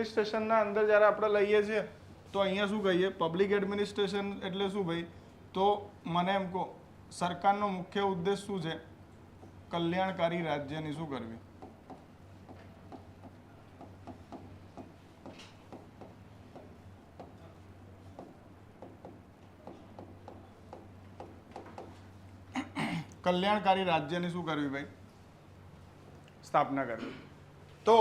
એડમિનિસ્ટ્રેશનના અંદર જ્યારે આપણે લઈએ છીએ તો અહીંયા શું કહીએ પબ્લિક એડમિનિસ્ટ્રેશન એટલે શું ભાઈ? તો મને એમ કહો સરકારનો મુખ્ય ઉદ્દેશ શું છે? કલ્યાણકારી રાજ્યની શું કરવી? કલ્યાણકારી રાજ્યની શું કરવી ભાઈ? સ્થાપના કરવી. તો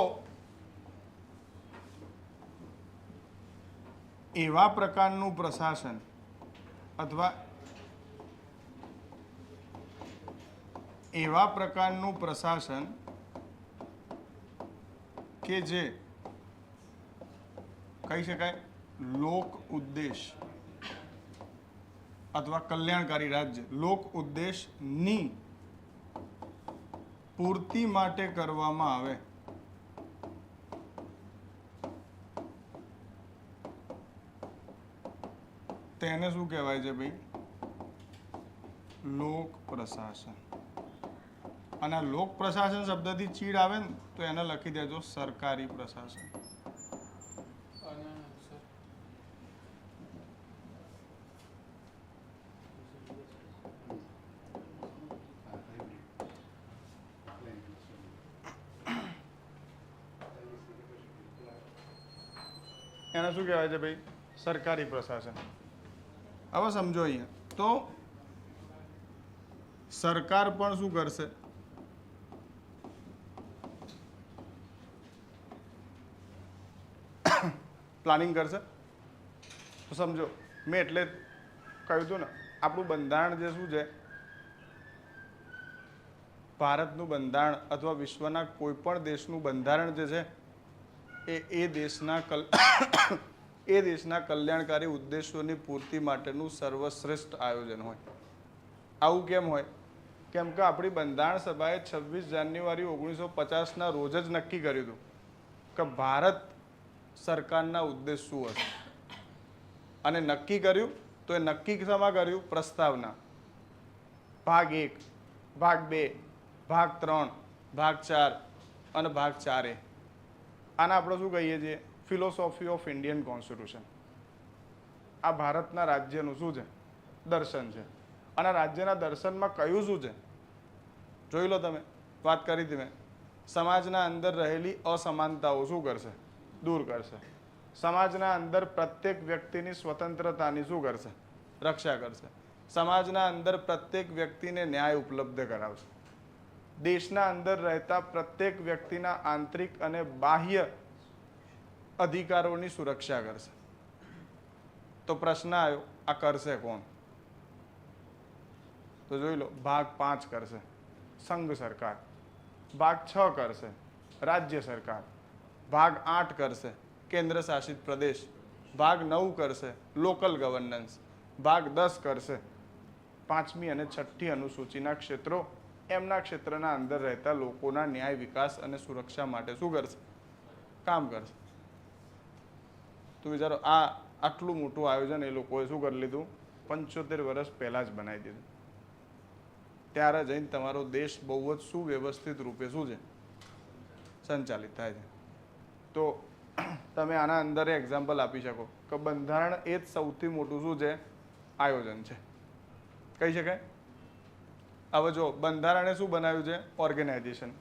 એવા પ્રકારનું પ્રશાસન અથવા એવા પ્રકારનું પ્રશાસન કે જે કહી શકાય લોક ઉદ્દેશ અથવા કલ્યાણકારી રાજ્ય લોક ઉદ્દેશની પૂર્તિ માટે કરવામાં આવે તેને શું કહેવાય છે ભાઈ? લોક પ્રશાસન. અને લોક પ્રશાસન શબ્દથી ચીડ આવે ને તો એને લખી દેજો સરકારી પ્રશાસન. એને શું કહેવાય છે ભાઈ? સરકારી પ્રશાસન. હવે સમજો અહીંયા તો સરકાર પણ શું કરશે? પ્લાનિંગ કરશે. તો સમજો મેં એટલે કહ્યું હતું ને આપણું બંધારણ જે શું છે, ભારતનું બંધારણ અથવા વિશ્વના કોઈ પણ દેશનું બંધારણ જે છે એ દેશના કલ્યાણકારી ઉદ્દેશોની પૂર્તિ માટેનું સર્વશ્રેષ્ઠ આયોજન હોય. આવું કેમ હોય? કેમ કે આપણી બંધારણ સભાએ 26 જાન્યુઆરી 1950ના રોજ જ નક્કી કર્યું હતું કે ભારત સરકારના ઉદ્દેશ શું હશે. અને નક્કી કર્યું તો એ નક્કી શેમાં કર્યું? પ્રસ્તાવના. ભાગ 1, ભાગ 2, ભાગ 3, ભાગ 4 અને ભાગ 4A. આને આપણે શું કહીએ છીએ? Philosophy of Indian constitution. આ ભારતના રાજ્યનું શું છે? દર્શન છે. અને રાજ્યના દર્શનમાં કયું શું છે? જોઈ લો તમે, વાત કરી હતી મેં. સમાજના અંદર રહેલી અસમાનતાઓ શું કરશે? દૂર કરશે. સમાજના અંદર પ્રત્યેક વ્યક્તિની સ્વતંત્રતાની શું કરશે? રક્ષા કરશે. સમાજના અંદર પ્રત્યેક વ્યક્તિને ન્યાય ઉપલબ્ધ કરાવશે. દેશના અંદર રહેતા પ્રત્યેક વ્યક્તિના આંતરિક અને બાહ્ય અધિકારોની સુરક્ષા કરશે. તો પ્રશ્ન આવ્યો, આ કરશે કોણ? તો જોઈ લો, ભાગ 5 કરશે સંઘ સરકાર, ભાગ 6 કરશે રાજ્ય સરકાર, ભાગ 8 કરશે કેન્દ્ર શાસિત પ્રદેશ, ભાગ 9 કરશે લોકલ ગવર્નન્સ, ભાગ 10 કરશે 5મી અને 6ઠ્ઠી અનુસૂચિના ક્ષેત્રો એમના ક્ષેત્રના અંદર રહેતા લોકોના ન્યાય, વિકાસ અને સુરક્ષા માટે શું કરશે? કામ કરશે. તો વિચારો આટલું મોટું આયોજન એ લોકોએ શું કરી લીધું? 75 વર્ષ પહેલા જ બનાવી દીધું. ત્યારે જઈને તમારો દેશ બહુ જ સુવ્યવસ્થિત રૂપે શું છે? સંચાલિત થાય છે. તો તમે આના અંદર એક્ઝામ્પલ આપી શકો કે બંધારણ એ જ સૌથી મોટું શું છે? આયોજન છે કહી શકાય. હવે જો બંધારણે શું બનાવ્યું છે? ઓર્ગેનાઇઝેશન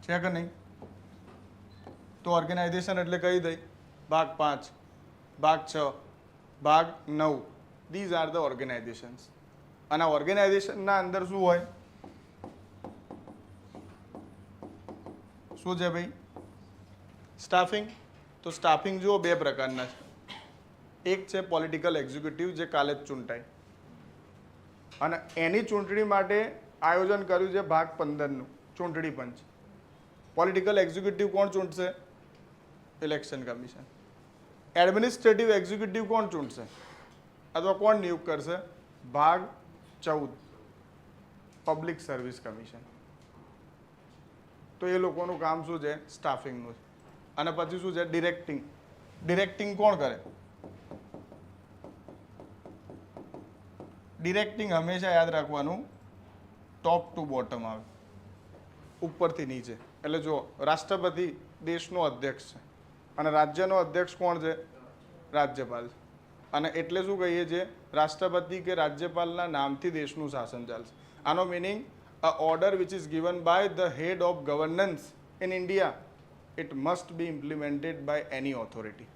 છે કે નહીં? તો ઓર્ગેનાઇઝેશન એટલે કહી દઈ ભાગ 5, ભાગ 6, ભાગ 9. These are the organisations. અને ઓર્ગેનાઇઝેશનના અંદર શું હોય? શું છે ભાઈ? સ્ટાફિંગ. તો સ્ટાફિંગ જુઓ 2 પ્રકારના છે. એક છે પોલિટિકલ એક્ઝિક્યુટિવ જે કાલે જ ચૂંટાય અને એની ચૂંટણી માટે આયોજન કર્યું છે ભાગ 15નું ચૂંટણી પંચ. પોલિટિકલ એક્ઝિક્યુટિવ કોણ ચૂંટશે? Election commission. એડમિનિસ્ટ્રેટિવ એક્ઝિક્યુટિવ કોણ ચૂંટશે અથવા કોણ નિયુક્ત કરશે? ભાગ 14 પબ્લિક સર્વિસ કમિશન. તો એ લોકોનું કામ શું છે? સ્ટાફિંગનું છે. અને પછી શું છે? ડિરેક્ટિંગ. ડિરેક્ટિંગ કોણ કરે? ડિરેક્ટિંગ હંમેશા યાદ રાખવાનું ટોપ ટુ બોટમ આવે, ઉપરથી નીચે. એટલે જો રાષ્ટ્રપતિ દેશનો અધ્યક્ષ છે અને રાજ્યનો અધ્યક્ષ કોણ છે? રાજ્યપાલ છે. અને એટલે શું કહીએ છીએ? રાષ્ટ્રપતિ કે રાજ્યપાલના નામથી દેશનું શાસન ચાલશે. આનો meaning a order which is given by the head of governance in India it must be implemented by any authority.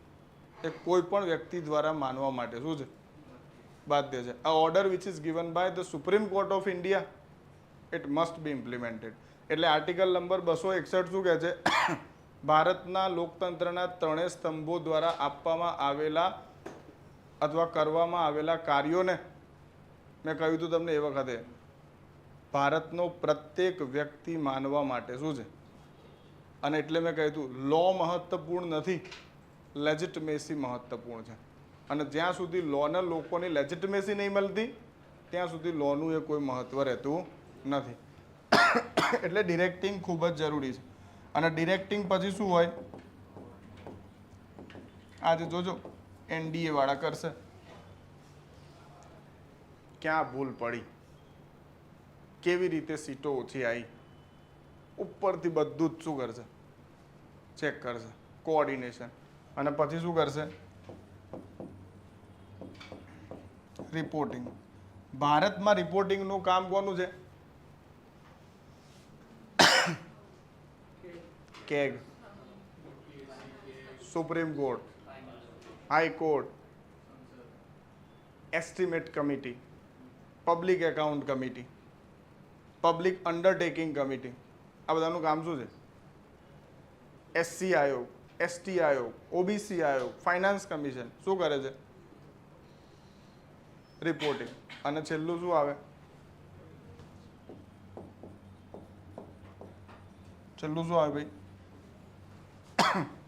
એ કોઈ પણ વ્યક્તિ દ્વારા માનવા માટે શું છે? બાધ્ય છે. A order which is given by the supreme court of India it must be implemented. એટલે આર્ટિકલ નંબર 261 શું કહે છે? ભારતના લોકતંત્રના ત્રણેય સ્તંભો દ્વારા આપવામાં આવેલા અથવા કરવામાં આવેલા કાર્યોને મેં કહ્યું હતું તમને એ વખતે ભારતનો પ્રત્યેક વ્યક્તિ માનવા માટે શું છે? અને એટલે મેં કહ્યું હતું લો મહત્વપૂર્ણ નથી, લેજિટમેસી મહત્વપૂર્ણ છે. અને જ્યાં સુધી લોને લોકોની લેજિટમેસી નહીં મળતી ત્યાં સુધી લોનું એ કોઈ મહત્વ રહેતું નથી. એટલે ડિરેક્ટિંગ ખૂબ જ જરૂરી છે. અને ડિરેક્ટિંગ પછી શું હોય? આજે જોજો એનડીએ વાળા કરશે. ક્યાં ભૂલ પડી, કેવી રીતે સીટો ઓછી આવી, ઉપરથી બધું જ શું કરશે? ચેક કરશે, કોઓર્ડિનેશન. અને પછી શું કરશે? રિપોર્ટિંગ. ભારતમાં રિપોર્ટિંગનું કામ કોનું છે? CAG, supreme court, high court, estimate committee, public account committee, public undertaking committee. આ બધાનું કામ શું છે? એસસી આયોગ, એસટી આયોગ, ઓબીસી આયોગ, ફાઇનાન્સ કમિશન શું કરે છે? રિપોર્ટિંગ. અને છેલ્લું શું આવે? છેલ્લું શું આવે ભાઈ?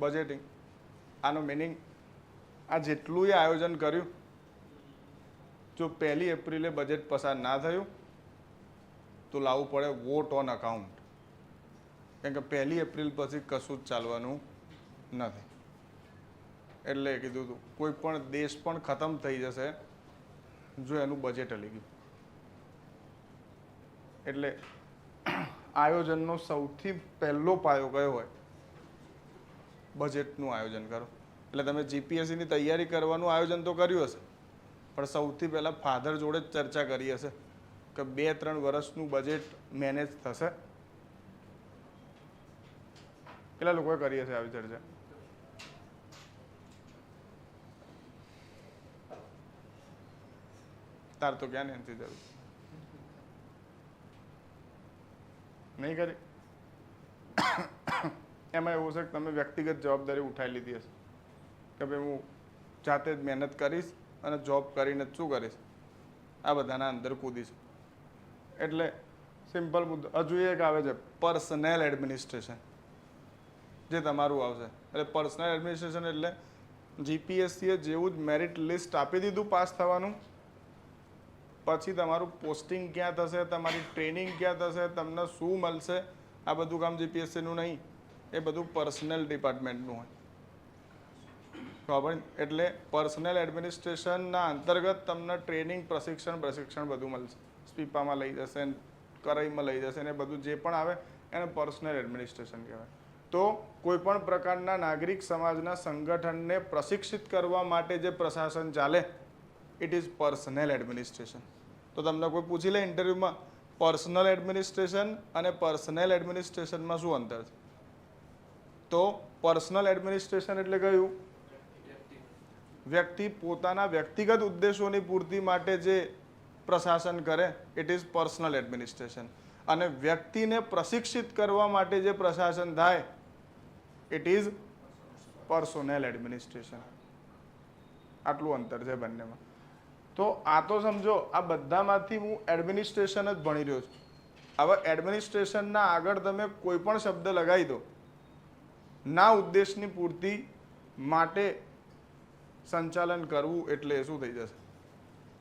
બજેટિંગ. આનો મિનિંગ આ જેટલું આયોજન કર્યું, જો 1 એપ્રિલે બજેટ પસાર ના થયું તો લાવવું પડે વોટ ઓન અકાઉન્ટ. કેમ કે 1 એપ્રિલ પછી કશું જ ચાલવાનું નથી. એટલે કીધું હતું કોઈ પણ દેશ પણ ખતમ થઈ જશે જો એનું બજેટ હલી ગયું. એટલે આયોજનનો સૌથી પહેલો પાયો કયો હોય? બજેટનું આયોજન કરો. એટલે તમે જીપીએસસીની તૈયારી કરવાનું આયોજન તો કર્યું હશે, પણ સૌથી પહેલાં ફાધર જોડે જ ચર્ચા કરી હશે કે 2-3 વર્ષનું બજેટ મેનેજ થશે. કેટલા લોકોએ કરી હશે આવી ચર્ચા? તાર તો ક્યાં નથી જરૂર, નહીં કરી. એમાં એવું છે કે તમે વ્યક્તિગત જવાબદારી ઉઠાવી લીધી હશે કે ભાઈ હું જાતે જ મહેનત કરીશ અને જોબ કરીને જ શું કરીશ? આ બધાના અંદર કૂદીશ. એટલે સિમ્પલ મુદ્દો. હજુ એક આવે છે પર્સનલ એડમિનિસ્ટ્રેશન, જે તમારું આવશે. એટલે પર્સનલ એડમિનિસ્ટ્રેશન એટલે જીપીએસસીએ જેવું જ મેરિટ લિસ્ટ આપી દીધું પાસ થવાનું, પછી તમારું પોસ્ટિંગ ક્યાં થશે, તમારી ટ્રેનિંગ ક્યાં થશે, તમને શું મળશે, આ બધું કામ જીપીએસસીનું નહીં, એ બધું પર્સનલ ડિપાર્ટમેન્ટનું હોય. બરાબર? એટલે પર્સનલ એડમિનિસ્ટ્રેશનના અંતર્ગત તમને ટ્રેનિંગ, પ્રશિક્ષણ બધું મળશે. સ્પીપામાં લઈ જશે, કરાઈમાં લઈ જશે, ને બધું જે પણ આવે એને પર્સનલ એડમિનિસ્ટ્રેશન કહેવાય. તો કોઈપણ પ્રકારના નાગરિક સમાજના સંગઠનને પ્રશિક્ષિત કરવા માટે જે પ્રશાસન ચાલે ઇટ ઇઝ પર્સનલ એડમિનિસ્ટ્રેશન. તો તમને કોઈ પૂછી લે ઇન્ટરવ્યૂમાં પર્સનલ એડમિનિસ્ટ્રેશન અને પર્સનલ એડમિનિસ્ટ્રેશનમાં શું અંતર છે? તો પર્સનલ એડમિનિસ્ટ્રેશન એટલે કયું? વ્યક્તિ પોતાના વ્યક્તિગત ઉદ્દેશોની પૂર્તિ માટે જે પ્રશાસન કરે ઇટ ઇઝ પર્સનલ એડમિનિસ્ટ્રેશન. અને વ્યક્તિને પ્રશિક્ષિત કરવા માટે જે પ્રશાસન થાય ઇટ ઇઝ પર્સનલ એડમિનિસ્ટ્રેશન. આટલું અંતર છે બંનેમાં. તો આ તો સમજો આ બધામાંથી હું એડમિનિસ્ટ્રેશન જ ભણી રહ્યો છું. હવે એડમિનિસ્ટ્રેશનના આગળ તમે કોઈ પણ શબ્દ લગાવી દો, ના ઉદ્દેશની પૂર્તિ માટે સંચાલન કરવું એટલે શું થઈ જશે?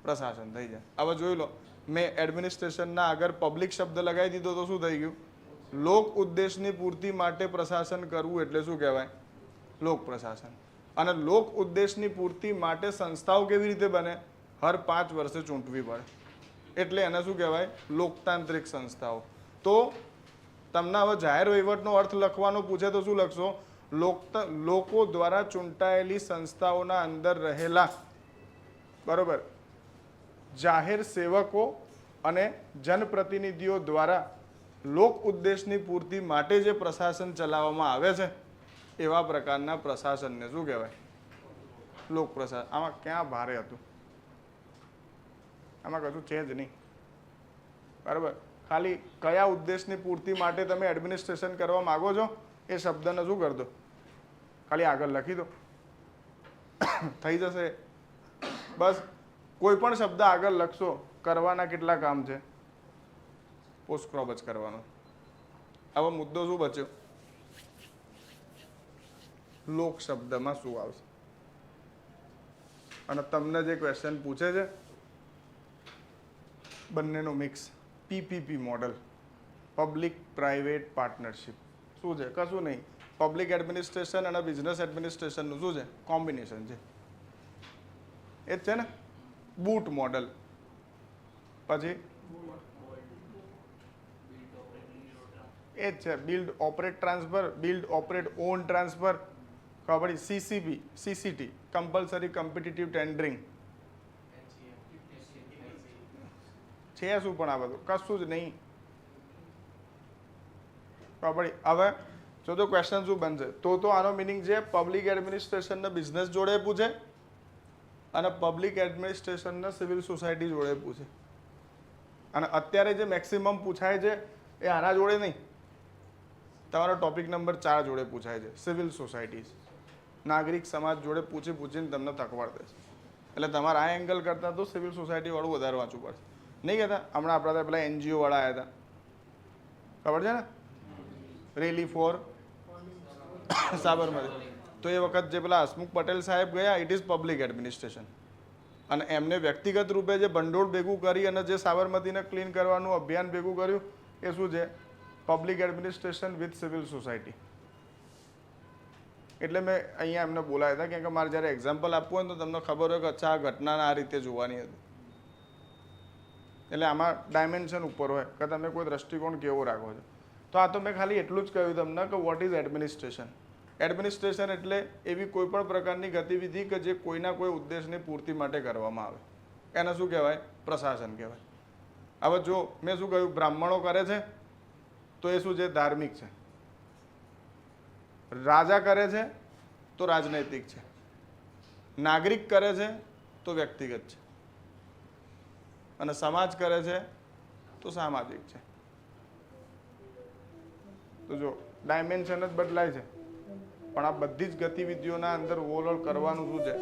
પ્રશાસન થઈ જાય. હવે જોઈ લો, મેં એડમિનિસ્ટ્રેશનના આગળ પબ્લિક શબ્દ લગાવી દીધો તો શું થઈ ગયું? લોક ઉદ્દેશની પૂર્તિ માટે પ્રશાસન કરવું એટલે શું કહેવાય? લોક પ્રશાસન. અને લોક ઉદ્દેશની પૂર્તિ માટે સંસ્થાઓ કેવી રીતે બને? હર 5 વર્ષે ચૂંટવી પડે, એટલે એને શું કહેવાય? લોકતાંત્રિક સંસ્થાઓ. તો તમને હવે જાહેર વહીવટનો અર્થ લખવાનો પૂછે તો શું લખશો? લોકો દ્વારા ચૂંટાયેલી સંસ્થાઓના અંદર રહેલા બરોબર જાહેર સેવકો અને જનપ્રતિનિધિઓ દ્વારા લોક ઉદ્દેશની પૂર્તિ માટે જે પ્રશાસન ચલાવવામાં આવે છે એવા પ્રકારના પ્રશાસનને શું કહેવાય? લોક પ્રશાસન. આમાં ક્યાં ભારે હતું? આમાં કશું છે જ નહીં. બરાબર. ખાલી કયા ઉદ્દેશની પૂર્તિ માટે તમે એડમિનિસ્ટ્રેશન કરવા માગો છો એ શબ્દને શું કરી દો, ખાલી આગળ લખી દો, થઈ જશે. બસ કોઈ પણ શબ્દ આગળ લખશો, કરવાના કેટલા કામ છે? પોસ્ટ ક્રોપ જ કરવાનો. હવે મુદ્દો શું બચ્યો? લોક શબ્દમાં શું આવશે? અને તમને જે ક્વેશ્ચન પૂછે છે બંનેનો mix, PPP model, public private partnership. શું છે? કશું નહીં. પબ્લિક એડમિનિસ્ટ્રેશન અને બિઝનેસ એડમિનિસ્ટ્રેશનનું શું છે? કોમ્બિનેશન છે. એ જ છે ને. BOOT model. પછી એ જ છે build operate transfer, build operate own transfer. ખબર પડી? CCP, CCT, compulsory competitive tendering. છે શું પણ આ બધું? કશું જ નહીં. ખબર પડી? હવે જો તો ક્વેશ્ચન શું બનશે? તો આનો મિનિંગ છે પબ્લિક એડમિનિસ્ટ્રેશનને બિઝનેસ જોડે પૂછે અને પબ્લિક એડમિનિસ્ટ્રેશનને સિવિલ સોસાયટી જોડે પૂછે. અને અત્યારે જે મેક્સિમમ પૂછાય છે એ આના જોડે નહીં, તમારો ટોપિક નંબર 4 જોડે પૂછાય છે. સિવિલ સોસાયટીઝ, નાગરિક સમાજ જોડે પૂછીને તમને તકવાડ દેશે. એટલે તમારે આ એંગલ કરતાં તો સિવિલ સોસાયટી વાળું વધારે વાંચવું પડશે. નહીં કહેતા? હમણાં આપણા પેલા NGO વાળા આવ્યા હતા, ખબર છે ને? Rally for Sabarmati. તો એ વખત જે પેલા હસમુખ પટેલ સાહેબ ગયા, ઇટ ઇઝ પબ્લિક એડમિનિસ્ટ્રેશન. અને એમને વ્યક્તિગત રૂપે જે ભંડોળ ભેગું કરી અને જે સાબરમતીને ક્લીન કરવાનું અભિયાન ભેગું કર્યું એ શું છે? Public administration with civil society. એટલે મેં અહીંયા એમને બોલાયા હતા કેમ કે મારે જ્યારે એક્ઝામ્પલ આપવું હોય ને તો તમને ખબર હોય કે અચ્છા આ ઘટનાને આ રીતે જોવાની હતી. એટલે આમાં ડાયમેન્શન ઉપર હોય કે તમે કોઈ દ્રષ્ટિકોણ કેવો રાખો છો. તો આ તો મેં ખાલી એટલું જ કહ્યું તમને કે વોટ ઇઝ એડમિનિસ્ટ્રેશન. એડમિનિસ્ટ્રેશન એટલે એવી કોઈ પણ પ્રકારની ગતિવિધિ કે જે કોઈના કોઈ ઉદ્દેશની પૂર્તિ માટે કરવામાં આવે, એને શું કહેવાય? પ્રશાસન કહેવાય. હવે જો મેં શું કહ્યું, બ્રાહ્મણો કરે છે તો એ શું છે? ધાર્મિક છે. રાજા કરે છે તો રાજનૈતિક છે. નાગરિક કરે છે તો વ્યક્તિગત છે. અને સમાજ કરે છે તો સામાજિક છે. તો જો ડાયમેન્શન જ બદલાય છે પણ આ બધી જ ગતિવિધિઓના અંદર ઓવરઓલ કરવાનું શું છે?